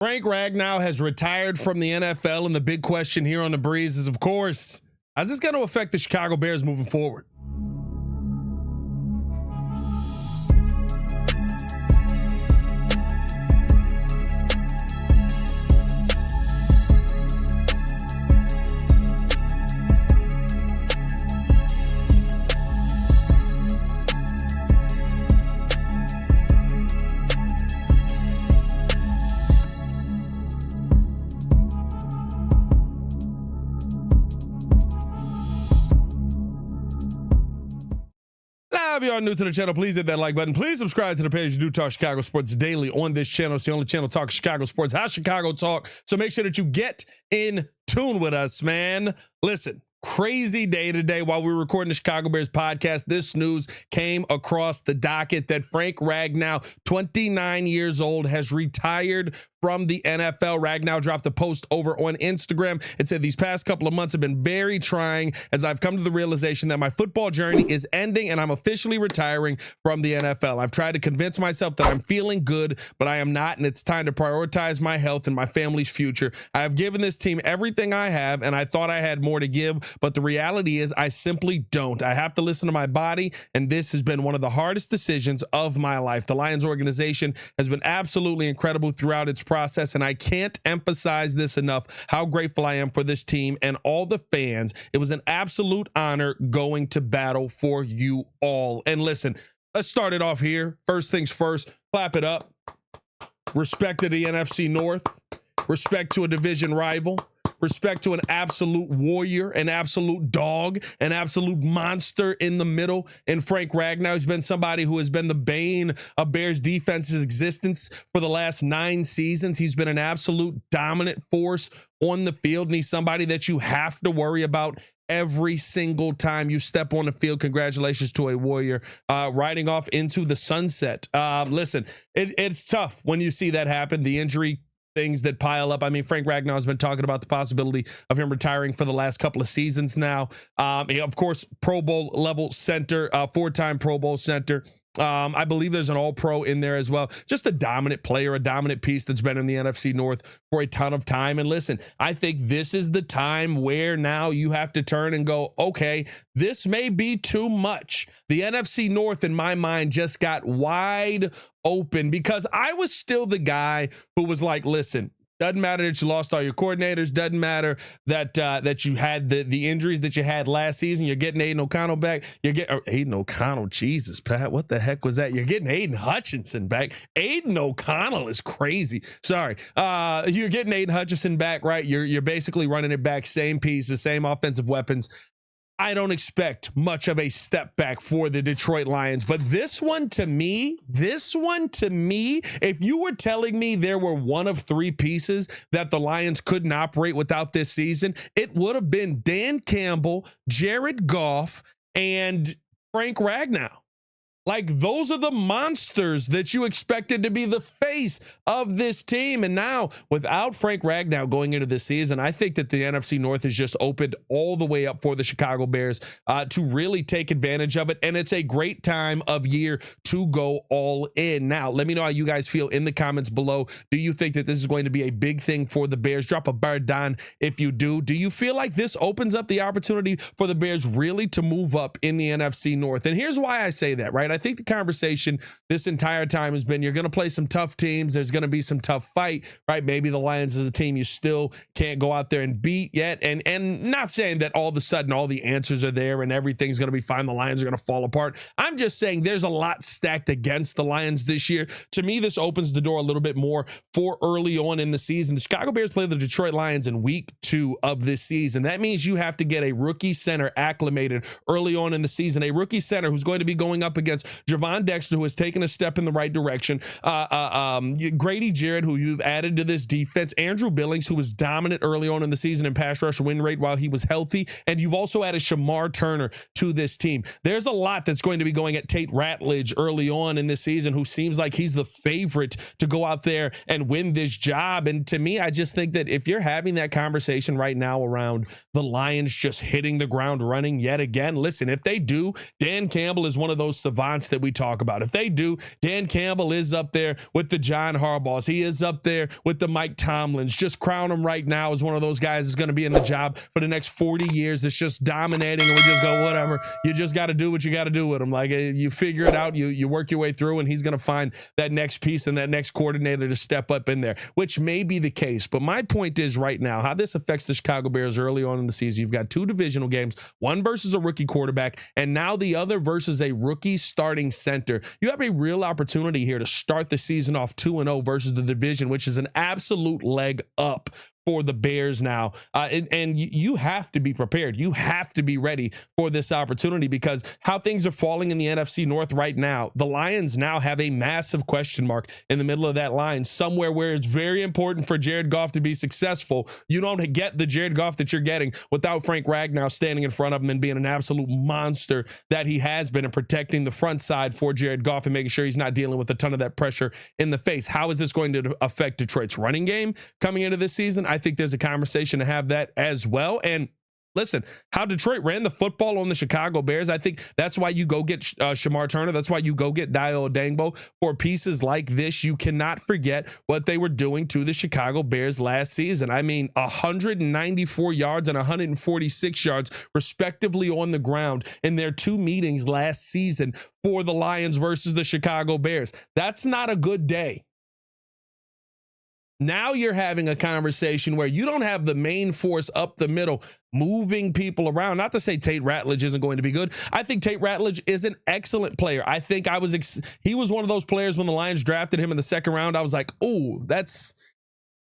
Frank Ragnow has retired from the NFL, and the big question here on The Breeze is, of course, how's this going to affect the Chicago Bears moving forward? If you are new to the channel, please hit that like button. Please subscribe to the page. You do talk Chicago sports daily on this channel. It's the only channel talk Chicago sports, how Chicago talk. So make sure that you get in tune with us, man. Listen, crazy day today while we were recording the Chicago Bears podcast. This news came across the docket that Frank Ragnow, 29 years old, has retired from the NFL. Ragnow dropped a post over on Instagram. It said, "These past couple of months have been very trying as I've come to the realization that my football journey is ending and I'm officially retiring from the NFL. I've tried to convince myself that I'm feeling good, but I am not, and it's time to prioritize my health and my family's future. I have given this team everything I have, and I thought I had more to give, but the reality is I simply don't. I have to listen to my body, and this has been one of the hardest decisions of my life. The Lions organization has been absolutely incredible throughout its process, and I can't emphasize this enough, how grateful I am for this team and all the fans. It was an absolute honor going to battle for you all." And listen, let's start it off here. First things first, clap it up. Respect to the NFC North. Respect to a division rival. Respect to an absolute warrior, an absolute dog, an absolute monster in the middle. And Frank Ragnow has been somebody who has been the bane of Bears defense's existence for the last 9 seasons. He's been an absolute dominant force on the field, and he's somebody that you have to worry about every single time you step on the field. Congratulations to a warrior riding off into the sunset. Listen, it's tough when you see that happen. The injury things that pile up. I mean, Frank Ragnow has been talking about the possibility of him retiring for the last couple of seasons now. Of course, Pro Bowl level center, 4-time Pro Bowl center. I believe there's an all-pro in there as well. Just a dominant player, a dominant piece that's been in the NFC North for a ton of time. And listen, I think this is the time where now you have to turn and go, okay, this may be too much. The NFC North, in my mind, just got wide open because I was still the guy who was like, listen, doesn't matter that you lost all your coordinators. Doesn't matter that that you had the injuries that you had last season. You're getting Aiden O'Connell back. You're getting Aiden O'Connell. Jesus, Pat, what the heck was that? You're getting Aiden Hutchinson back. Aiden O'Connell is crazy. Sorry. You're getting Aiden Hutchinson back, right? You're basically running it back. Same pieces, same offensive weapons. I don't expect much of a step back for the Detroit Lions, but this one to me, if you were telling me there were one of 3 pieces that the Lions couldn't operate without this season, it would have been Dan Campbell, Jared Goff, and Frank Ragnow. Like, those are the monsters that you expected to be the face of this team. And now, without Frank Ragnow going into this season, I think that the NFC North has just opened all the way up for the Chicago Bears to really take advantage of it. And it's a great time of year to go all in. Now, let me know how you guys feel in the comments below. Do you think that this is going to be a big thing for the Bears? Drop a bar down if you do. Do you feel like this opens up the opportunity for the Bears really to move up in the NFC North? And here's why I say that, right? I think the conversation this entire time has been, you're going to play some tough teams. There's going to be some tough fight, right? Maybe the Lions as a team you still can't go out there and beat yet. And not saying that all of a sudden all the answers are there and everything's going to be fine. The Lions are going to fall apart. I'm just saying there's a lot stacked against the Lions this year. To me, this opens the door a little bit more for early on in the season. The Chicago Bears play the Detroit Lions in week 2 of this season. That means you have to get a rookie center acclimated early on in the season, a rookie center who's going to be going up against Javon Dexter, who has taken a step in the right direction. Grady Jarrett, who you've added to this defense. Andrew Billings, who was dominant early on in the season in pass rush win rate while he was healthy. And you've also added Shamar Turner to this team. There's a lot that's going to be going at Tate Ratledge early on in this season, who seems like he's the favorite to go out there and win this job. And to me, I just think that if you're having that conversation right now around the Lions just hitting the ground running yet again, listen, if they do, Dan Campbell is one of those savants response that we talk about. If they do, Dan Campbell is up there with the John Harbaughs. He is up there with the Mike Tomlins. Just crown him right now as one of those guys that's going to be in the job for the next 40 years that's just dominating, and we just go, whatever. You just got to do what you got to do with him. Like, you figure it out, you work your way through, and he's going to find that next piece and that next coordinator to step up in there, which may be the case. But my point is right now, how this affects the Chicago Bears early on in the season. You've got 2 divisional games, one versus a rookie quarterback, and now the other versus a rookie starting center. You have a real opportunity here to start the season off 2-0 versus the division, which is an absolute leg up for the Bears now. And you have to be prepared. You have to be ready for this opportunity, because how things are falling in the NFC North right now, the Lions now have a massive question mark in the middle of that line, somewhere where it's very important for Jared Goff to be successful. You don't get the Jared Goff that you're getting without Frank Ragnow standing in front of him and being an absolute monster that he has been, and protecting the front side for Jared Goff and making sure he's not dealing with a ton of that pressure in the face. How is this going to affect Detroit's running game coming into this season? I think there's a conversation to have that as well. And listen, how Detroit ran the football on the Chicago Bears, I think that's why you go get Shamar Turner. That's why you go get Dio Odangbo for pieces like this. You cannot forget what they were doing to the Chicago Bears last season. I mean, 194 yards and 146 yards respectively on the ground in their 2 meetings last season for the Lions versus the Chicago Bears. That's not a good day. Now you're having a conversation where you don't have the main force up the middle moving people around. Not to say Tate Ratledge isn't going to be good. I think Tate Ratledge is an excellent player. I think he was one of those players when the Lions drafted him in the 2nd round. I was like, oh,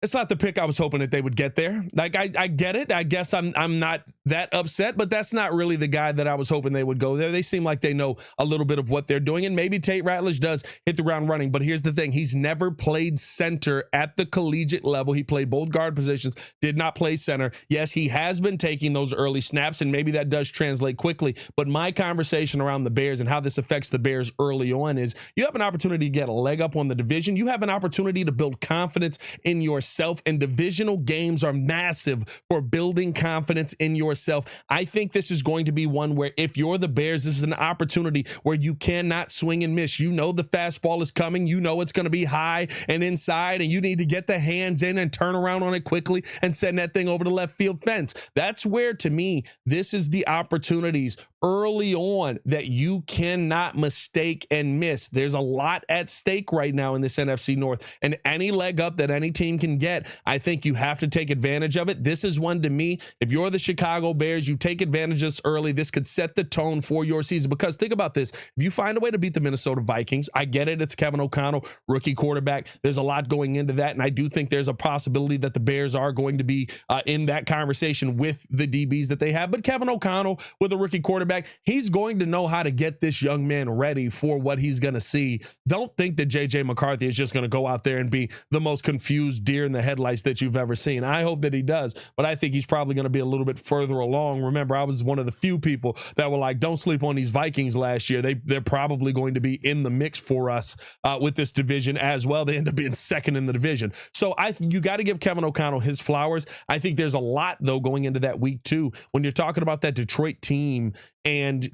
it's not the pick I was hoping that they would get there. Like, I get it. I guess I'm not that upset, but that's not really the guy that I was hoping they would go there. They seem like they know a little bit of what they're doing, and maybe Tate Ratledge does hit the ground running. But here's the thing. He's never played center at the collegiate level. He played both guard positions, did not play center. Yes, he has been taking those early snaps, and maybe that does translate quickly. But my conversation around the Bears and how this affects the Bears early on is you have an opportunity to get a leg up on the division. You have an opportunity to build confidence in yourself, and divisional games are massive for building confidence in yourself. I think this is going to be one where if you're the Bears, this is an opportunity where you cannot swing and miss. You know the fastball is coming. You know it's going to be high and inside, and you need to get the hands in and turn around on it quickly and send that thing over the left field fence. That's where, to me, this is the opportunities early on that you cannot mistake and miss. There's a lot at stake right now in this NFC North, and any leg up that any team can get, I think you have to take advantage of it. This is one, to me, if you're the Chicago Bears, you take advantage of this early. This could set the tone for your season, because think about this. If you find a way to beat the Minnesota Vikings, I get it. It's Kevin O'Connell, rookie quarterback. There's a lot going into that, and I do think there's a possibility that the Bears are going to be in that conversation with the DBs that they have. But Kevin O'Connell with a rookie quarterback, he's going to know how to get this young man ready for what he's going to see. Don't think that J.J. McCarthy is just going to go out there and be the most confused deer in the headlights that you've ever seen. I hope that he does, but I think he's probably going to be a little bit further along. Remember, I was one of the few people that were like, don't sleep on these Vikings last year. They're probably going to be in the mix for us with this division as well. They end up being 2nd in the division. So you got to give Kevin O'Connell his flowers. I think there's a lot, though, going into that week 2 when you're talking about that Detroit team and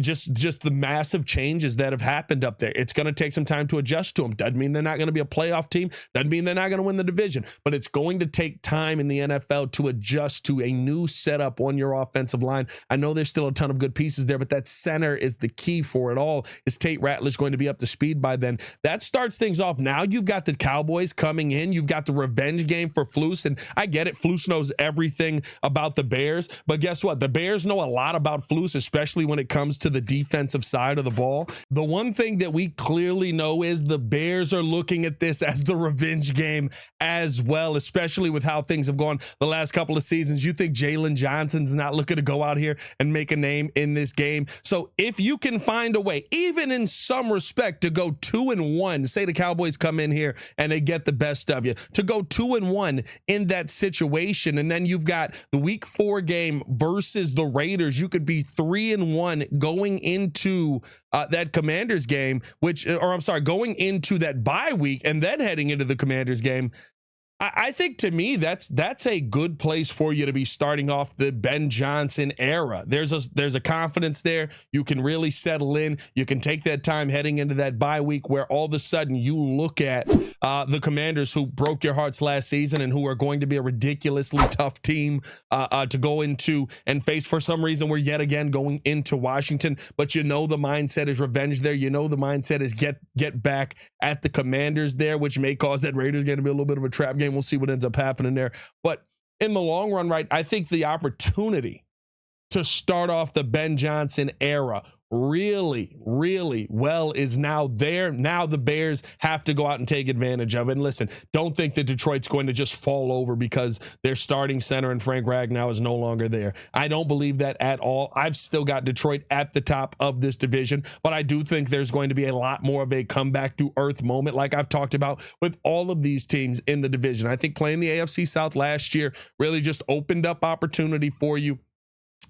just the massive changes that have happened up there. It's going to take some time to adjust to them. Doesn't mean they're not going to be a playoff team. Doesn't mean they're not going to win the division, but it's going to take time in the NFL to adjust to a new setup on your offensive line. I know there's still a ton of good pieces there, but that center is the key for it all. Is Tate Ratledge going to be up to speed by then? That starts things off. Now you've got the Cowboys coming in. You've got the revenge game for Flus, and I get it. Flus knows everything about the Bears, but guess what? The Bears know a lot about Flus, especially when it comes to the defensive side of the ball. The one thing that we clearly know is the Bears are looking at this as the revenge game as well, especially with how things have gone the last couple of seasons. You think Jalen Johnson's not looking to go out here and make a name in this game? So if you can find a way, even in some respect, to go 2-1, say the Cowboys come in here and they get the best of you, to go 2-1 in that situation, and then you've got the week 4 game versus the Raiders, you could be 3-1 going into that Commanders game, going into that bye week and then heading into the Commanders game. I think to me that's a good place for you to be starting off the Ben Johnson era. There's a confidence there. You can really settle in. You can take that time heading into that bye week where all of a sudden you look at the Commanders who broke your hearts last season and who are going to be a ridiculously tough team to go into and face. For some reason, we're yet again going into Washington, but you know the mindset is revenge there. You know the mindset is get back at the Commanders there, which may cause that Raiders game to be a little bit of a trap game. We'll see what ends up happening there. But in the long run, right, I think the opportunity to start off the Ben Johnson era really well is now there. Now the Bears have to go out and take advantage of it. And listen, don't think that Detroit's going to just fall over because their starting center and Frank Ragnow is no longer there. I don't believe that at all. I've still got Detroit at the top of this division, but I do think there's going to be a lot more of a comeback to earth moment like I've talked about with all of these teams in the division. I think playing the AFC South last year really just opened up opportunity for you.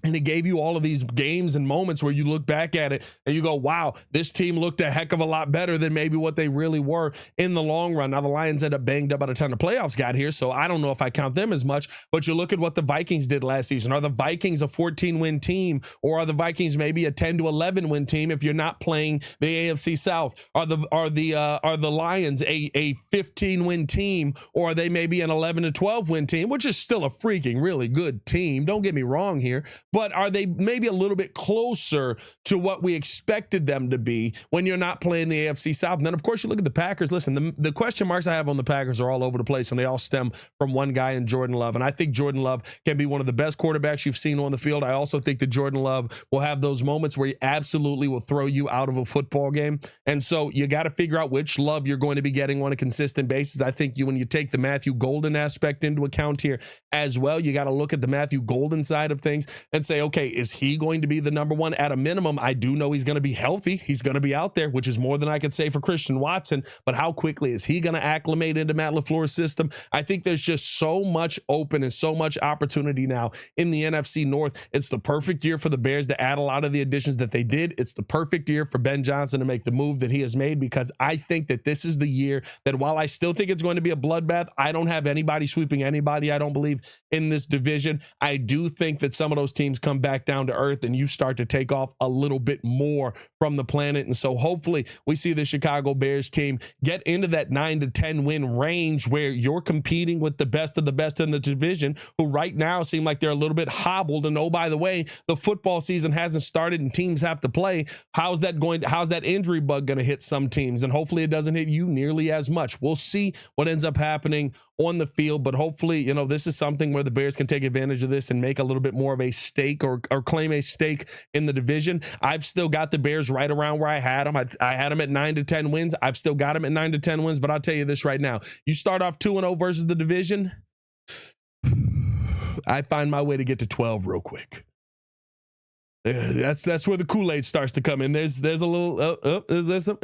And it gave you all of these games and moments where you look back at it and you go, wow, this team looked a heck of a lot better than maybe what they really were in the long run. Now, the Lions ended up banged up by the time the playoffs got here, so I don't know if I count them as much. But you look at what the Vikings did last season. Are the Vikings a 14-win team, or are the Vikings maybe a 10 to 11-win team if you're not playing the AFC South? Are the Lions a 15-win team, or are they maybe an 11 to 12-win team, which is still a freaking really good team? Don't get me wrong here. But are they maybe a little bit closer to what we expected them to be when you're not playing the AFC South? And then, of course, you look at the Packers. Listen, the question marks I have on the Packers are all over the place, and they all stem from one guy in Jordan Love. And I think Jordan Love can be one of the best quarterbacks you've seen on the field. I also think that Jordan Love will have those moments where he absolutely will throw you out of a football game. And so you got to figure out which Love you're going to be getting on a consistent basis. I think when you take the Matthew Golden aspect into account here as well, you got to look at the Matthew Golden side of things and say, okay, is he going to be the number one? At a minimum, I do know he's going to be healthy. He's going to be out there, which is more than I could say for Christian Watson. But how quickly is he going to acclimate into Matt LaFleur's system? I think there's just so much open and so much opportunity now in the NFC North. It's the perfect year for the Bears to add a lot of the additions that they did. It's the perfect year for Ben Johnson to make the move that he has made, because I think that this is the year that, while I still think it's going to be a bloodbath, I don't have anybody sweeping anybody, I don't believe, in this division. I do think that some of those teams come back down to earth and you start to take off a little bit more from the planet. And so hopefully we see the Chicago Bears team get into that 9 to 10 win range where you're competing with the best of the best in the division, who right now seem like they're a little bit hobbled. And oh, by the way, the football season hasn't started and teams have to play. How's that injury bug going to hit some teams? And hopefully it doesn't hit you nearly as much. We'll see what ends up happening on the field, but hopefully, this is something where the Bears can take advantage of this and make a little bit more of a stake or claim a stake in the division. I've still got the Bears right around where I had them. I had them at 9 to 10 wins. I've still got them at 9 to 10 wins, but I'll tell you this right now. You start off 2-0 versus the division, I find my way to get to 12 real quick. That's where the Kool-Aid starts to come in. There's a little, there's some,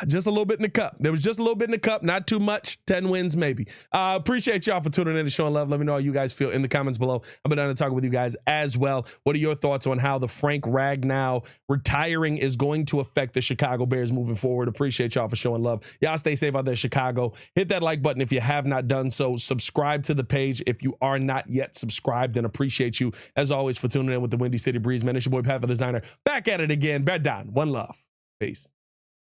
just a little bit in the cup. There was just a little bit in the cup, not too much. 10 wins, maybe. Appreciate y'all for tuning in and showing love. Let me know how you guys feel in the comments below. I've been down to talk with you guys as well. What are your thoughts on how the Frank Ragnow retiring is going to affect the Chicago Bears moving forward? Appreciate y'all for showing love. Y'all stay safe out there, Chicago. Hit that like button if you have not done so. Subscribe to the page if you are not yet subscribed, and appreciate you, as always, for tuning in with the Windy City Breeze. Man, it's your boy, Pat the Designer, back at it again. Bed down. One love. Peace.